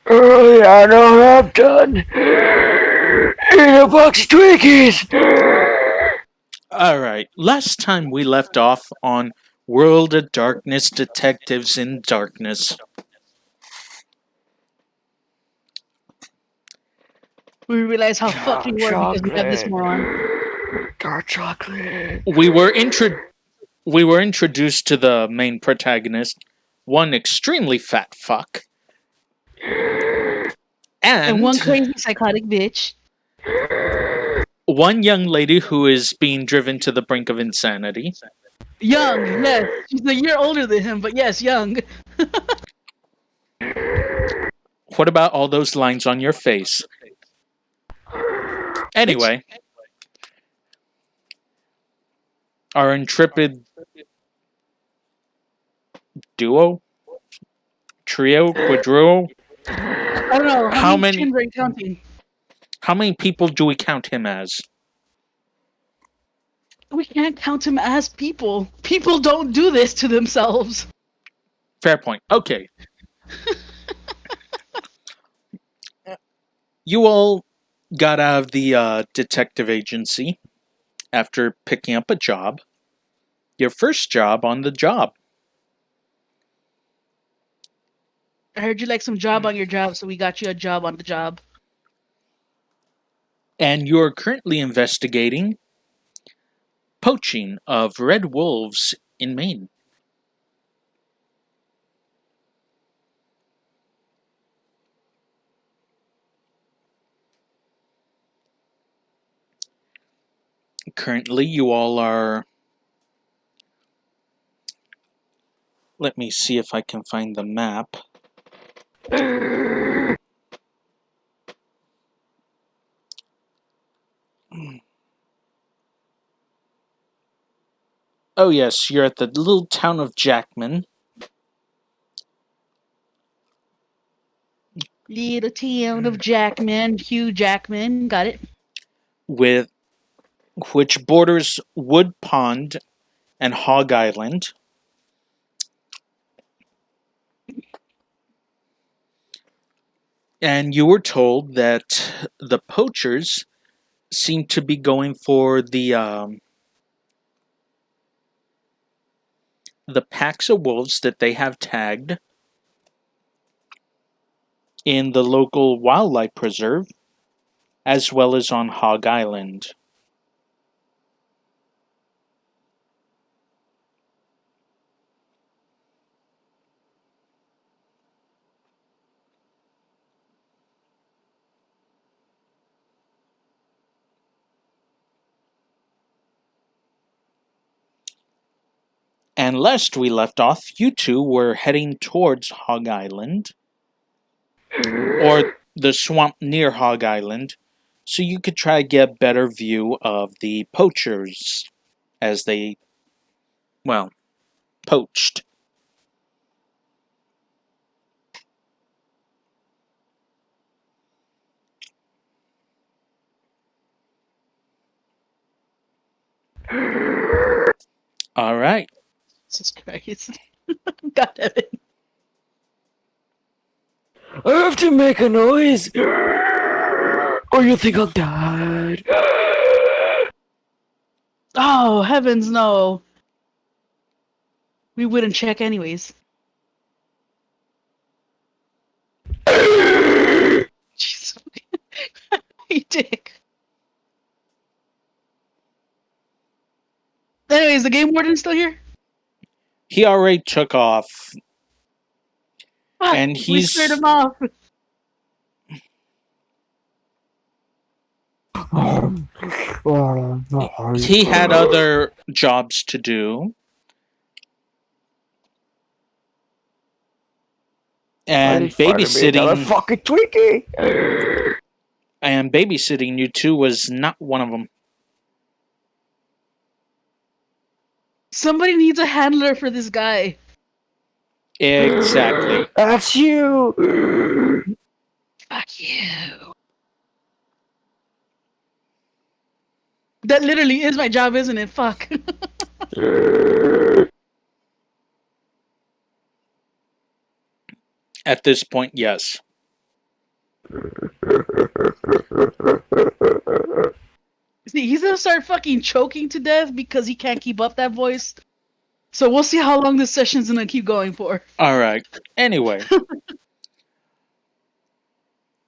Oh, yeah, I know what I've done. Eat a box of Twinkies. Alright, last time we left off on World of Darkness Detectives in Darkness. We realize how fucked we were because we have this Chocolate. moron. Dark chocolate. We were introduced to the main protagonist, one extremely fat fuck, And one and crazy psychotic bitch. one young lady who is being driven to the brink of insanity. Young, yes. She's a year older than him, but yes, young. What about all those lines on your face? Anyway, our intrepid duo, trio, quadruo. I don't know. How How many many? chins are you counting? How many people do we count him as? We can't count him as people. People don't do this to themselves. Fair point. Okay. You all got out of the detective agency after picking up a job. Your first job on the job. I heard you like some job on your job, so we got you a job on the job. And you're currently investigating poaching of red wolves in Maine. Currently, you all are. Let me see if I can find the map. Oh, yes, you're at the little town of Jackman. Little town of Jackman, Hugh Jackman, got it. With which borders Wood Pond and Hog Island. And you were told that the poachers seem to be going for the packs of wolves that they have tagged in the local wildlife preserve, as well as on Hog Island. And last we left off, you two were heading towards Hog Island, or the swamp near Hog Island, so you could try to get a better view of the poachers as they, well, poached. All right. Jesus Christ. God damn it. I have to make a noise, or you think I'm dead. Oh, heavens no. We wouldn't check anyways. Jesus. You dick. Anyways, the game warden's still here? He already took off, Fuck, and we scared he's him off. he had other jobs to do, and babysitting fucking Twinkie. you two was not one of them. Somebody needs a handler for this guy. Exactly. That's you. Fuck you. That literally is my job, isn't it? Fuck. At this point, yes. See, he's gonna start fucking choking to death because he can't keep up that voice. So we'll see how long this session's gonna keep going for. Alright. Anyway.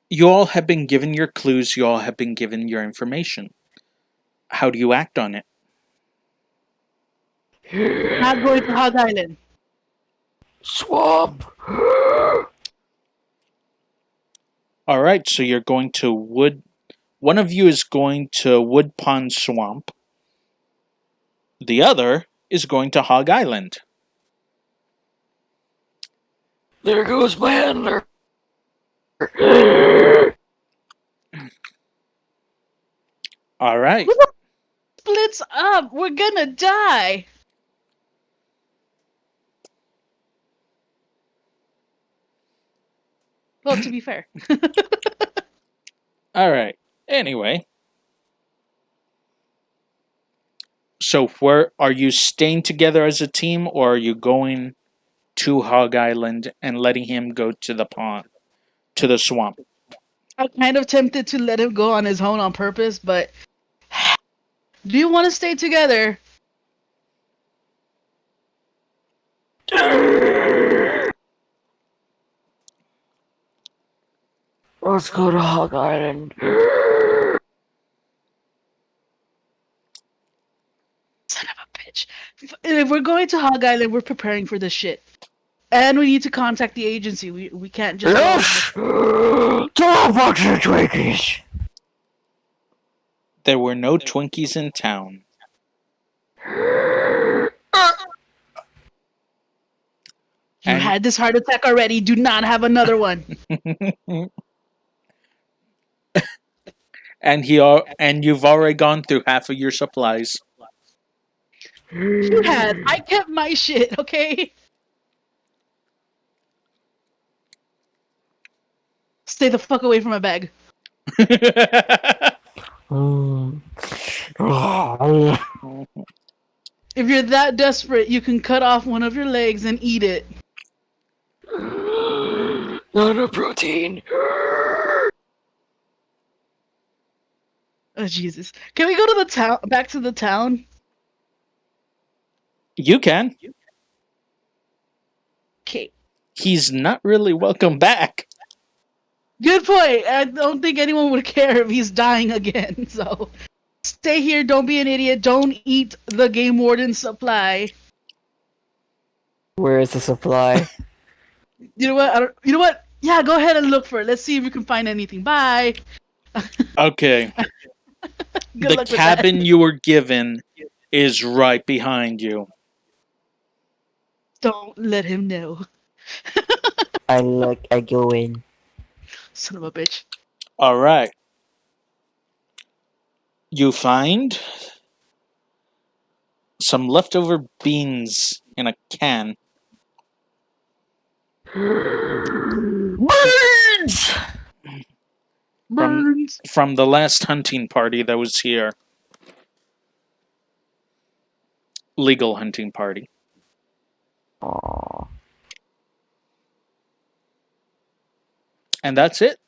You all have been given your clues, you all have been given your information. How do you act on it? Not going to Hog Island. Swamp. Alright, so you're going to Wood. One of you is going to Wood Pond Swamp. The other is going to Hog Island. There goes my handler. Alright. Splits up. We're gonna die. Well, to be fair. Alright. Anyway. So where are you staying together as a team, or are you going to Hog Island and letting him go to the pond, to the swamp? I'm kind of tempted to let him go on his own on purpose, but do you want to stay together? Let's go to Hog Island. Son of a bitch. If we're going to Hog Island, we're preparing for this shit. And we need to contact the agency. We can't just... Yes! Don't watch the Twinkies! There were no Twinkies in town. You And- had this heart attack already. Do not have another one. and you've already gone through half of your supplies. You had. I kept my shit, okay? Stay the fuck away from my bag. If you're that desperate, you can cut off one of your legs and eat it. Not a protein. Oh, Jesus. Can we go to the town, back to the town? You can. Okay. He's not really welcome back. Good point. I don't think anyone would care if he's dying again, so... Stay here, don't be an idiot, don't eat the game warden's supply. Where is the supply? You know what? You know what? Yeah, go ahead and look for it. Let's see if we can find anything. Bye. Okay. Good The luck with cabin you were given is right behind you. that. Don't let him know. I go in. Son of a bitch. Alright. You find some leftover beans in a can. Birds! Burns. From the last hunting party that was here. Legal hunting party. Aww. And that's it.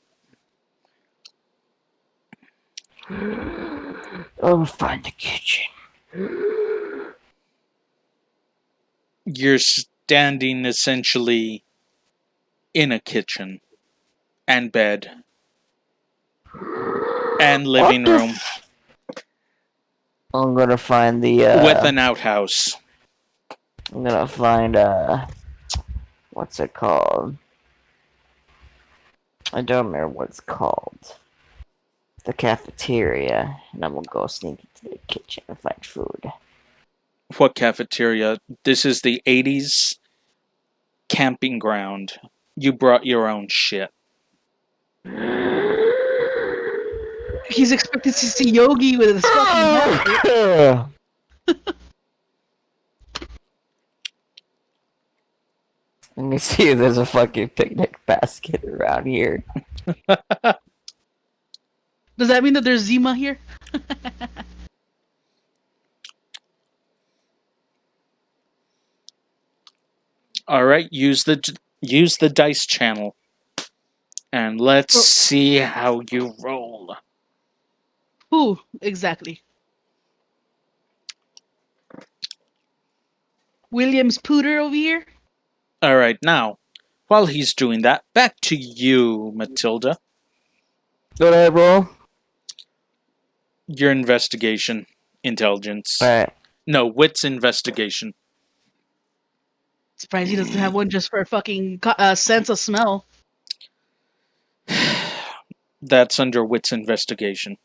I'll find the kitchen. You're standing essentially in a kitchen and bed and living What the room I'm gonna find the with an outhouse. I'm gonna find what's it called? I don't remember what it's called. The cafeteria, and I'm gonna go sneak into the kitchen and find food. What cafeteria? This is the 80s camping ground. You brought your own shit. He's expected to see Yogi with his fucking hat. Let me see if there's a fucking picnic basket around here. Does that mean that there's Zima here? All right, use the dice channel. And let's Oh. see how you roll. Who exactly? Williams Pooter over here. All right, now, while he's doing that, back to you, Matilda. What I roll? Your investigation, intelligence. Alright. No, wits investigation. Surprised he doesn't have one just for fucking sense of smell. That's under wits investigation.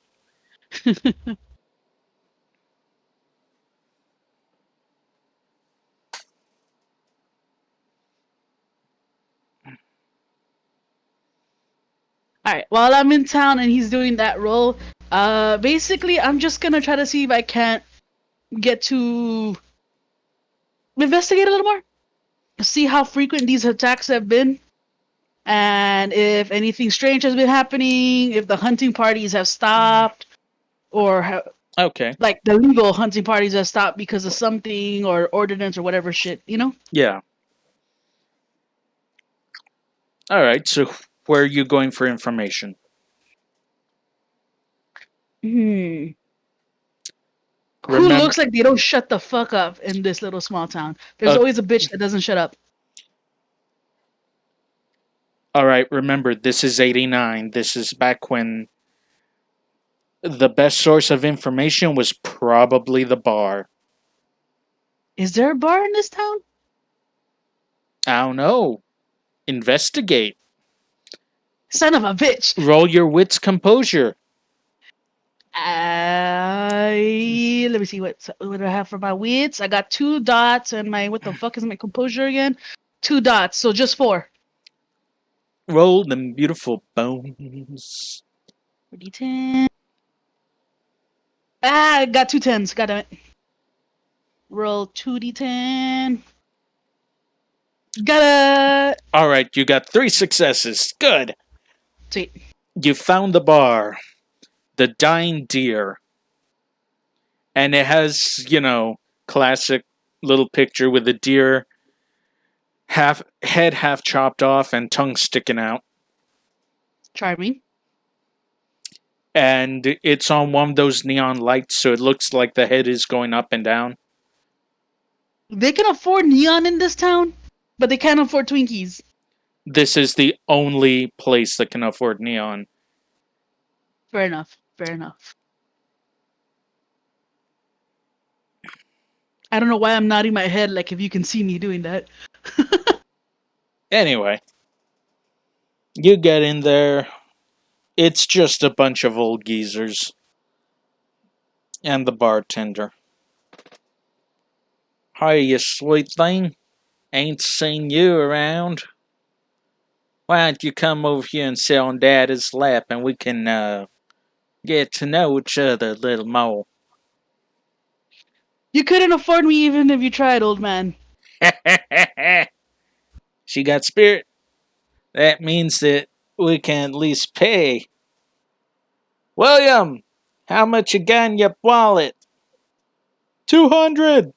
All right. While I'm in town and he's doing that role, basically I'm just gonna try to see if I can't get to investigate a little more, see how frequent these attacks have been, and if anything strange has been happening, if the hunting parties have stopped, or Okay, like the legal hunting parties have stopped because of something or ordinance or whatever shit, you know? yeah. All right, so where are you going for information? Hmm. Who Remember, looks like they don't shut the fuck up in this little small town? There's always a bitch that doesn't shut up. all right, remember, this is 89. This is back when the best source of information was probably the bar. Is there a bar in this town? I don't know. Investigate. Son of a bitch. Roll your wits composure. Let me see what do I have for my wits. I got 2 dots and my what the fuck is my composure again? 2 dots, so just 4. Roll them beautiful bones. 4d10. I got 2 10s. God damn it. Roll 2d10. Got All right, you got 3 successes. Good. Sweet. You found the bar, the Dying Deer, and it has, classic little picture with a deer, head half chopped off and tongue sticking out. Charming. And it's on one of those neon lights, so it looks like the head is going up and down. They can afford neon in this town, but they can't afford Twinkies. This is the only place that can afford neon. Fair enough. Fair enough. I don't know why I'm nodding my head like if you can see me doing that. Anyway, you get in there. It's just a bunch of old geezers. And the bartender. Hi, you sweet thing. Ain't seen you around. Why don't you come over here and sit on Daddy's lap and we can get to know each other a little more. You couldn't afford me even if you tried, old man. She got spirit. That means that we can at least pay. William, how much you got in your wallet? 200.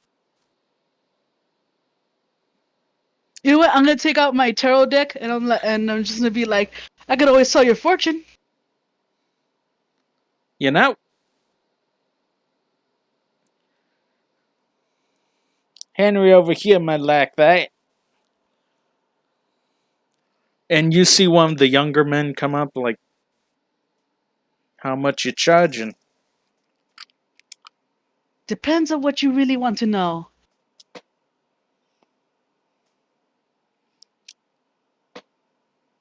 You know what? I'm gonna take out my tarot deck and I'm just gonna be like, I could always sell your fortune. You know, Henry over here might like that. And you see one of the younger men come up like, how much you charging? Depends on what you really want to know.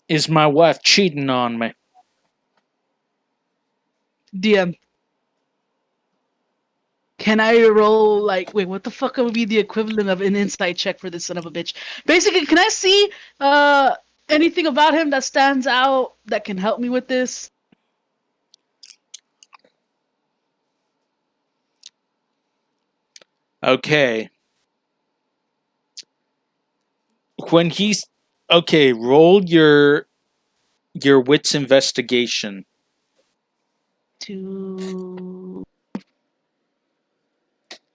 Is my wife cheating on me? DM. Can I roll like wait, what the fuck would be the equivalent of an insight check for this son of a bitch? Basically, can I see anything about him that stands out that can help me with this? Okay. When he's okay, roll your wits investigation. 2,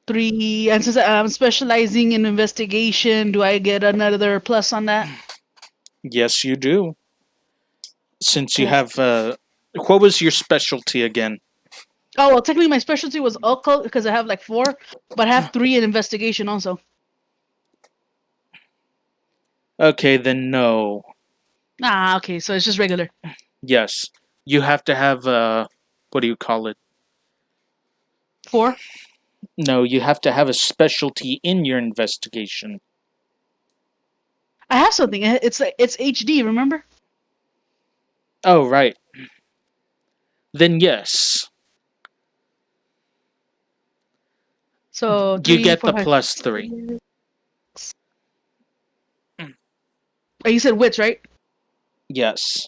3, and since I'm specializing in investigation, do I get another plus on that? Yes, you do. since you have what was your specialty again? Oh well, technically my specialty was occult because I have like 4, but I have 3 in investigation also. Okay, then no. Ah, okay, so it's just regular. Yes. You have to have what do you call it? 4. No, you have to have a specialty in your investigation. I have something. It's HD. Remember? Oh, right. Then yes. So You 3, get 4, the 5. +3. Oh, you said wits, right? Yes.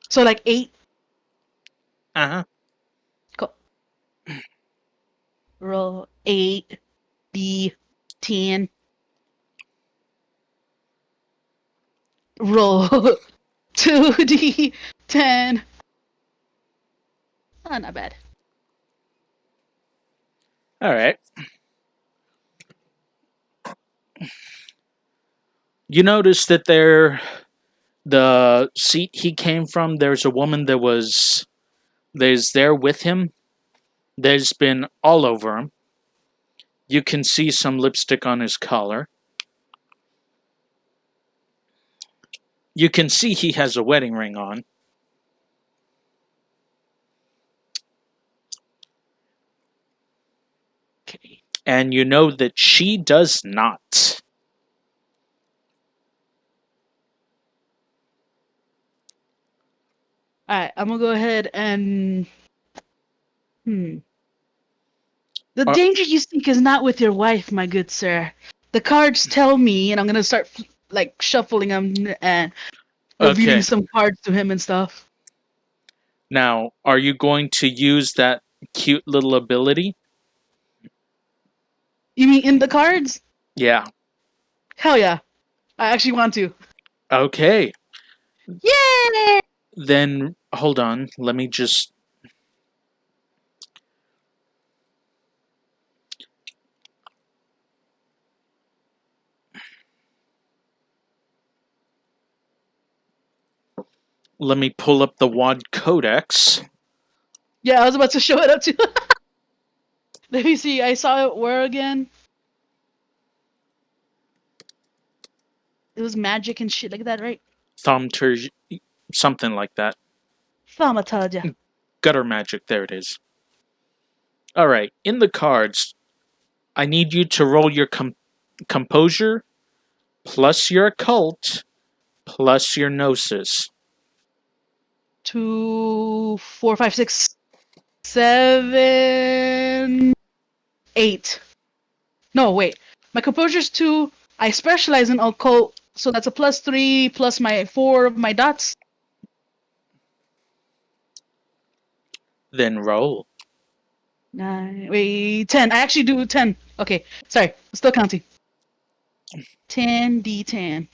So like 8. Uh-huh. Cool. Roll 8 D10. Roll 2D10. Oh, not bad. All right. You notice that the seat he came from, there's a woman that is there with him. There's been all over him. You can see some lipstick on his collar. You can see he has a wedding ring on. Okay. And you know that she does not. Alright, I'm gonna go ahead and The Uh, danger you seek is not with your wife, my good sir. The cards tell me, and I'm gonna start like shuffling them and revealing Okay. some cards to him and stuff. Now, are you going to use that cute little ability? You mean in the cards? Yeah. Hell yeah. I actually want to. Okay. Yay! Then, hold on. Let me just... Let me pull up the WoD Codex. Yeah, I was about to show it up to. Let me see. I saw it where again? It was magic and shit like that, right? Thaumaturgy... Something like that. Thaumaturgy. Gutter magic. There it is. Alright. In the cards, I need you to roll your composure plus your occult plus your gnosis. 2, 4, 5, 6, 7, 8. No, wait. My composure's 2. I specialize in occult, so that's a +3 plus my 4 of my dots. Then roll. 9, wait, 10. I actually do 10. Okay, sorry. I'm still counting. 10d10.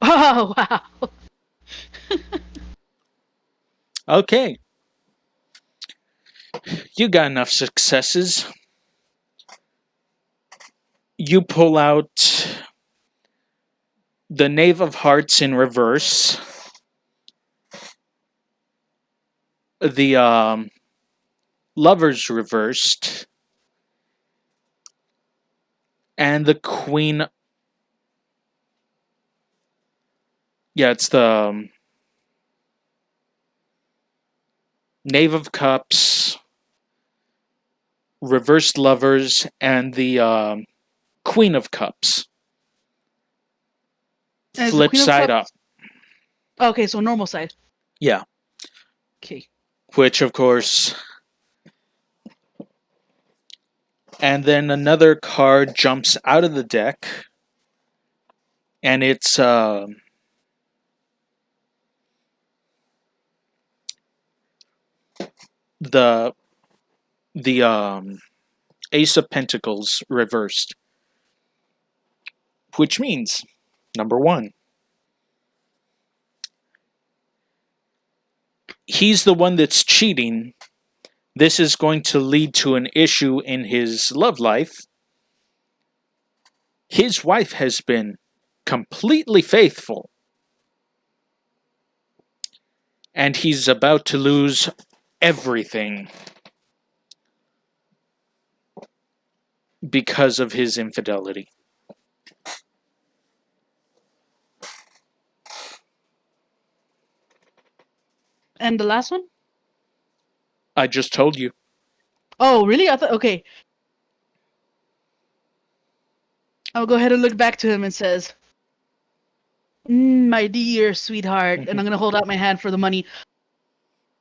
Oh, wow. Okay. You got enough successes. You pull out the Knave of Hearts in reverse. The Lovers reversed. And the Queen... Yeah, it's the Knave of Cups, reversed Lovers, and the Queen of Cups. And is the Flip Queen of side Cups? up. Okay, so normal side. Yeah. Okay. Which, of course... And then another card jumps out of the deck. And it's... the Ace of Pentacles reversed. Which means, number 1, he's the one that's cheating. This is going to lead to an issue in his love life. His wife has been completely faithful. And he's about to lose everything because of his infidelity. And the last one? I just told you. Oh, really? I thought. Okay. I'll go ahead and look back to him and says, "My dear sweetheart," and I'm gonna hold out my hand for the money.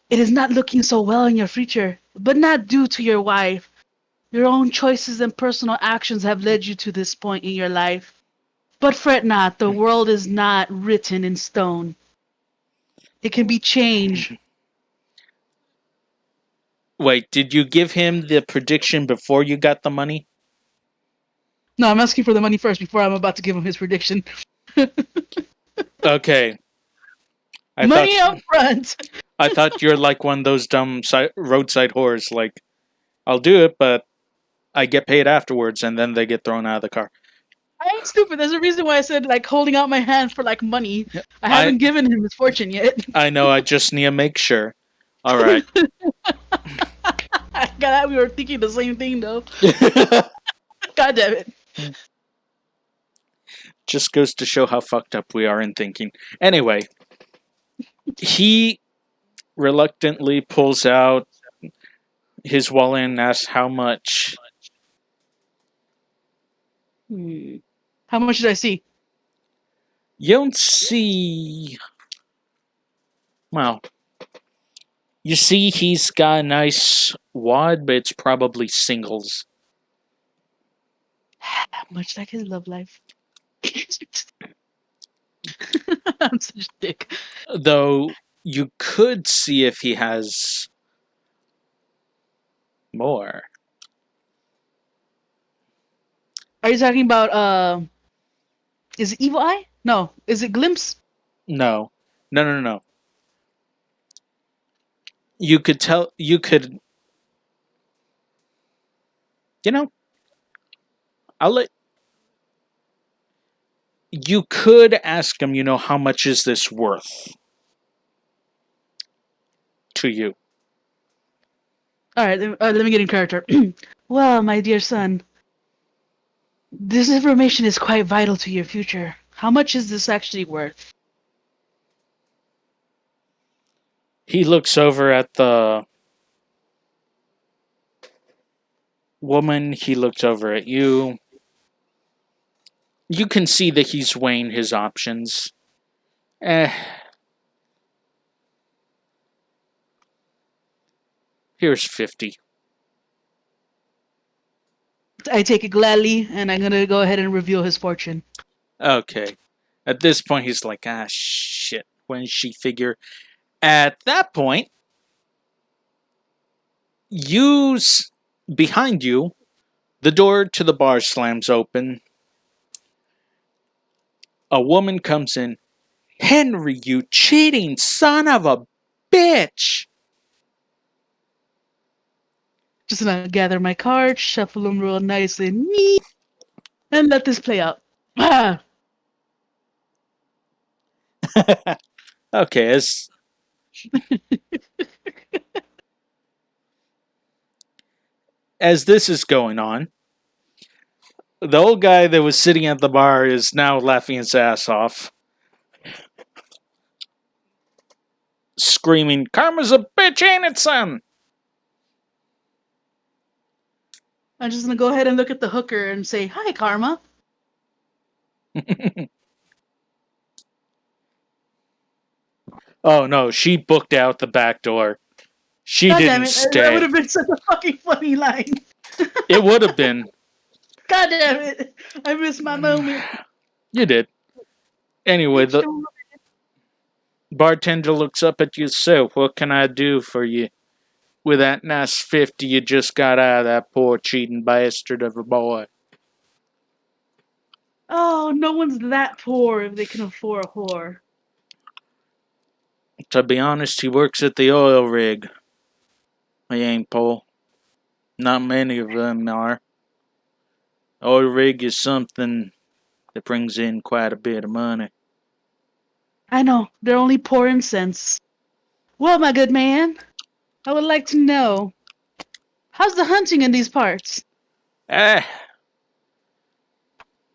"It is not looking so well in your future, but not due to your wife. Your own choices and personal actions have led you to this point in your life. But fret not, the world is not written in stone. It can be changed." Wait, did you give him the prediction before you got the money? No, I'm asking for the money first before I'm about to give him his prediction. Okay. Money up front. I thought you're like one of those dumb roadside horrors. Like, I'll do it, but I get paid afterwards, and then they get thrown out of the car. I ain't stupid. There's a reason why I said like holding out my hand for like money. I haven't given him his fortune yet. I know. I just need to make sure. All right. God, we were thinking the same thing though. God damn it. Just goes to show how fucked up we are in thinking. Anyway, he reluctantly pulls out his wallet and asks how much. How much did I see? You don't see. Well, you see he's got a nice wad, but it's probably singles. Much like his love life. I'm such a dick. Though you could see if he has more. Are you talking about is it Evil Eye? No. Is it Glimpse? No. No. You could tell. You could. You know. I'll let. You could ask him. You know, how much is this worth to you? All right, let me get in character. Well, my dear son, this information is quite vital to your future. How much is this actually worth? He looks over at the woman. He looks over at you. You can see that he's weighing his options. Here's 50. I take it gladly, and I'm gonna go ahead and reveal his fortune. Okay. At this point, he's like, shit. When did she figure? At that point, behind you, the door to the bar slams open. A woman comes in. "Henry, you cheating son of a bitch!" Just gonna gather my cards, shuffle them real nicely, and let this play out. Okay, as this is going on, the old guy that was sitting at the bar is now laughing his ass off, screaming, "Karma's a bitch, ain't it, son?" I'm just gonna go ahead and look at the hooker and say, "Hi, Karma." Oh no, she booked out the back door. She God didn't damn it! stay. That would have been such a fucking funny line. It would have been. God damn it! I missed my moment. You did. Anyway, the bartender looks up at you. "So, what can I do for you with that nice 50 you just got out of that poor cheating bastard of a boy?" Oh, no one's that poor if they can afford a whore. To be honest, he works at the oil rig. He ain't poor. Not many of them are. Oil rig is something that brings in quite a bit of money. I know, they're only poor in sense. Well, my good man, I would like to know, how's the hunting in these parts? Ah,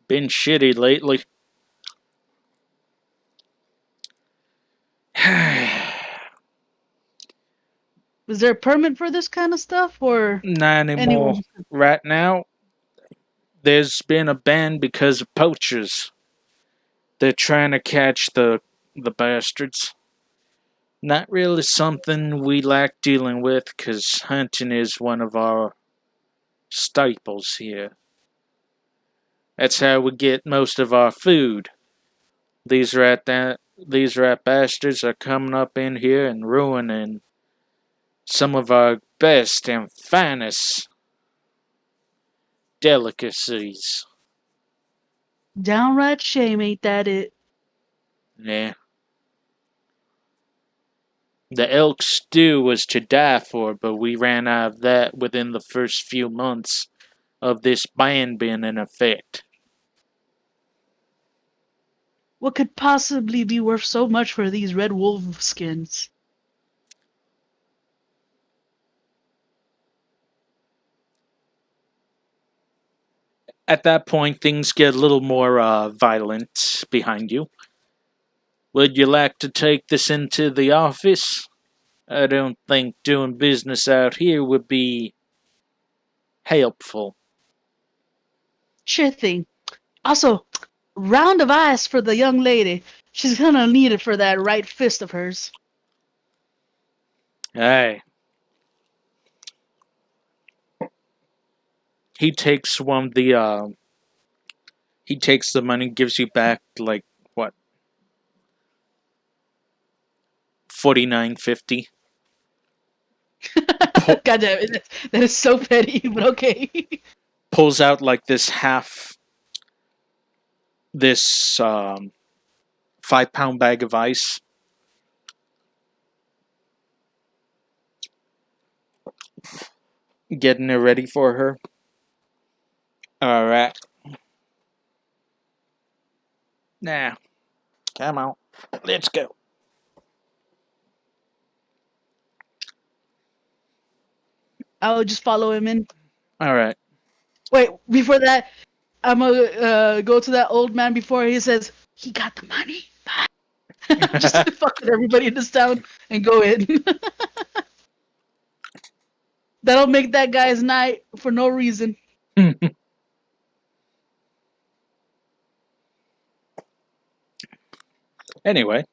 been shitty lately. Is there a permit for this kind of stuff, or Not anymore. anyone? Right now, there's been a ban because of poachers. They're trying to catch the bastards. Not really something we like dealing with, 'cause hunting is one of our staples here. That's how we get most of our food. These rat bastards are coming up in here and ruining some of our best and finest delicacies. Downright shame, ain't that it? Yeah. The elk stew was to die for, but we ran out of that within the first few months of this ban being in effect. What could possibly be worth so much for these red wolf skins? At that point, things get a little more violent behind you. Would you like to take this into the office? I don't think doing business out here would be helpful. Sure thing. Also, round of ice for the young lady. She's gonna need it for that right fist of hers. Aye. He takes one of the he takes the money, gives you back like what, $49.50. God damn it, that is so petty, but okay. Pulls out like this 5-pound bag of ice. Getting it ready for her. Alright. Now, come on. Let's go. I'll just follow him in. Alright. Wait, before that, I'm gonna go to that old man before he says, he got the money. Just to fuck with everybody in this town and go in. That'll make that guy's night for no reason. Anyway,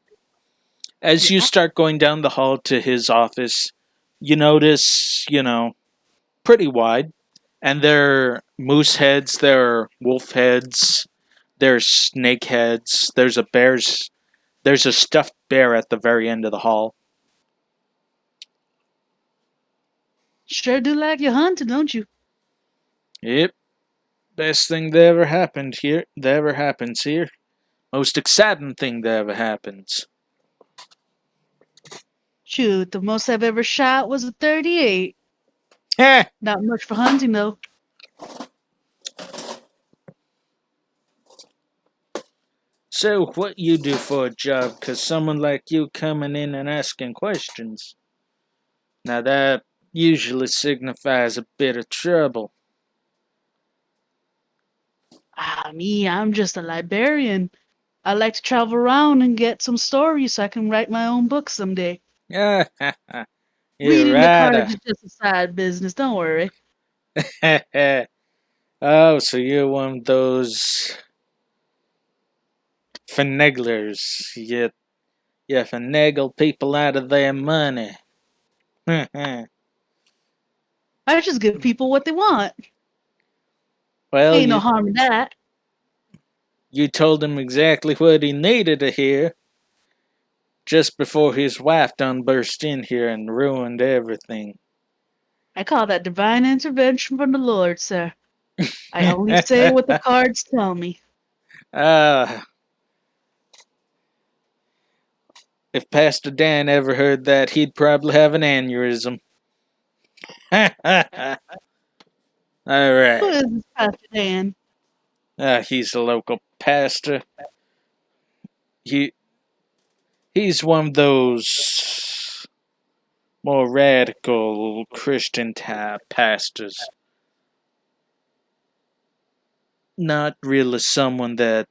as you Yeah. start going down the hall to his office, you notice, pretty wide. And there are moose heads, there are wolf heads, there's snake heads, there's a stuffed bear at the very end of the hall. Sure do like your hunting, don't you? Yep. Best thing that ever happened here. That ever happens here. Most exciting thing that ever happens. Shoot, the most I've ever shot was a 38. Heh! Not much for hunting, though. So, what you do for a job? 'Cause someone like you coming in and asking questions. Now that usually signifies a bit of trouble. Me, I'm just a librarian. I like to travel around and get some stories so I can write my own book someday. You're Reading the right. cards is just a side business, don't worry. Oh, so you're one of those finaglers. You finagle people out of their money. I just give people what they want. Well, Ain't no harm in that. you told him exactly what he needed to hear just before his wife done burst in here and ruined everything. I call that divine intervention from the Lord, sir. I only say what the cards tell me. Ah, if Pastor Dan ever heard that, he'd probably have an aneurysm. All Who right. is this Pastor Dan? He's a local pastor. He's one of those more radical Christian type pastors. Not really someone that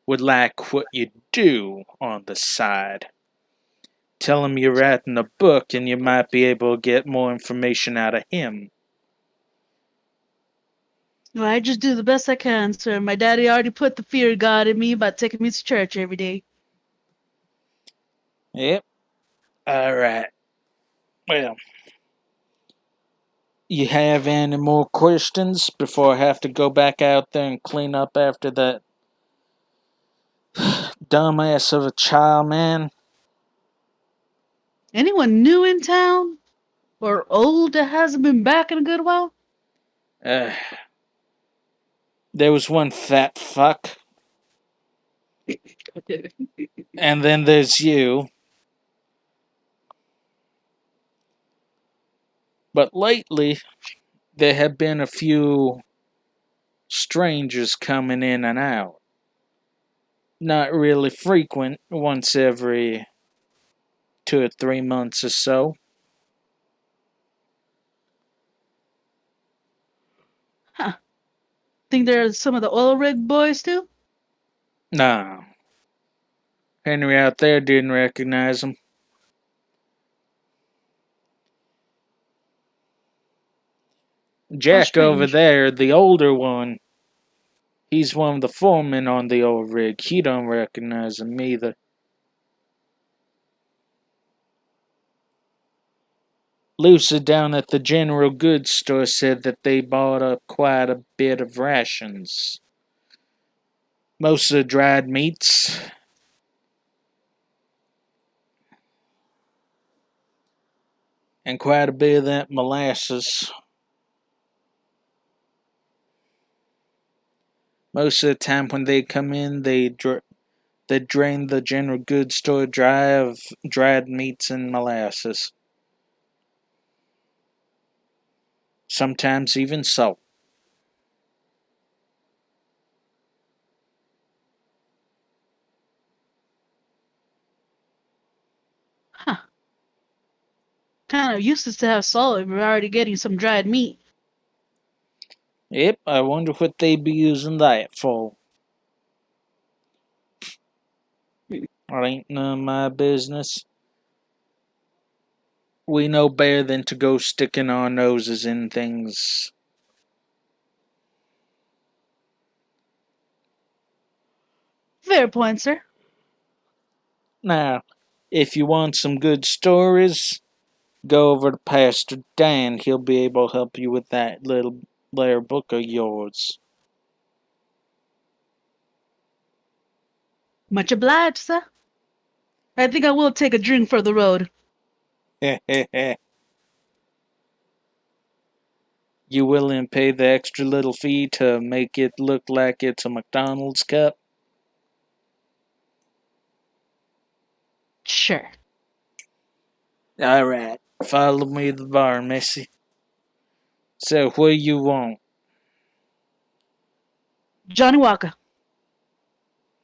would like what you do on the side. Tell him you're writing a book and you might be able to get more information out of him. Well, I just do the best I can, sir. My daddy already put the fear of God in me by taking me to church every day. Yep. Alright. Well, you have any more questions before I have to go back out there and clean up after that dumbass of a child, man? Anyone new in town? Or old that hasn't been back in a good while? Uh, there was one fat fuck, and then there's you. But lately, there have been a few strangers coming in and out. Not really frequent, once every 2 or 3 months or so. Huh. Think there's some of the oil rig boys too? Nah, Henry out there didn't recognize him. How Jack over strange. there, the older one, he's one of the foremen on the old rig. He don't recognize him either. Lucy down at the general goods store said that they bought up quite a bit of rations. Most of the dried meats. And quite a bit of that molasses. Most of the time when they come in, they drain the general goods store dry of dried meats and molasses. Sometimes even salt. Huh. Kind of useless to have salt if we're already getting some dried meat. Yep, I wonder what they'd be using that for. It ain't none of my business. We know better than to go sticking our noses in things. Fair point, sir. Now, if you want some good stories, go over to Pastor Dan. He'll be able to help you with that little book of yours. Much obliged, sir. I think I will take a drink for the road. You willing to pay the extra little fee to make it look like it's a McDonald's cup? Sure. Alright, follow me to the bar, Missy. So, what do you want? Johnny Walker.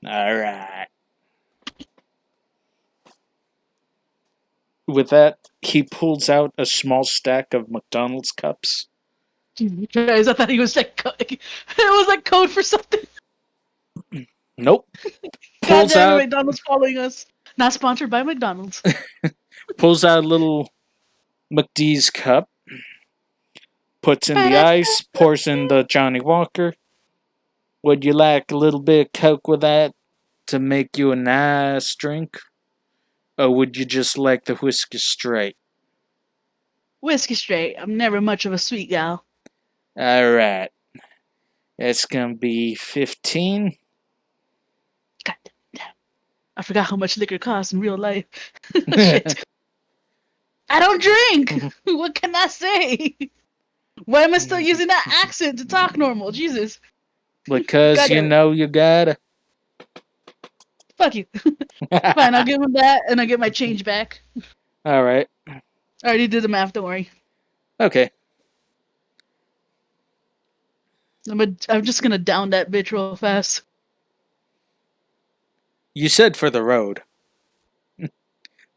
Alright. With that, he pulls out a small stack of McDonald's cups. Guys, I thought he was like, it was like code for something. Nope. God Pulls damn it, out McDonald's following us. Not sponsored by McDonald's. pulls out a little McD's cup, puts in the ice, pours in the Johnny Walker. Would you like a little bit of Coke with that to make you a nice drink? Or would you just like the whiskey straight? Whiskey straight. I'm never much of a sweet gal. Alright. That's gonna be 15. God damn. I forgot how much liquor costs in real life. Shit. I don't drink! What can I say? Why am I still using that accent to talk normal? Jesus. Because you Goddamn. know you gotta. Fuck you. Fine, I'll give him that and I'll get my change back. Alright. I already did the math, don't worry. Okay. I'm just gonna down that bitch real fast. You said for the road.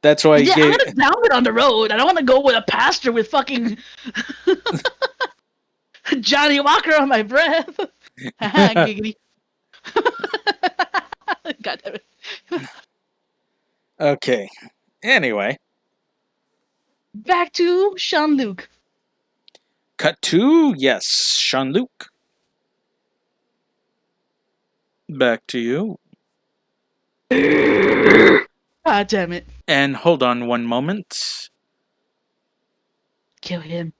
That's why you Yeah, gave. I'm gonna down it on the road. I don't want to go with a pastor with fucking Johnny Walker on my breath. Giggity. God damn it. Okay. Anyway, Back to Sean Luke. cut to yes, Jean Luc. Back to you. God damn it. And hold on one moment. Kill him.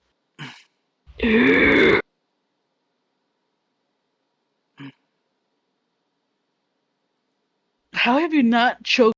How have you not choked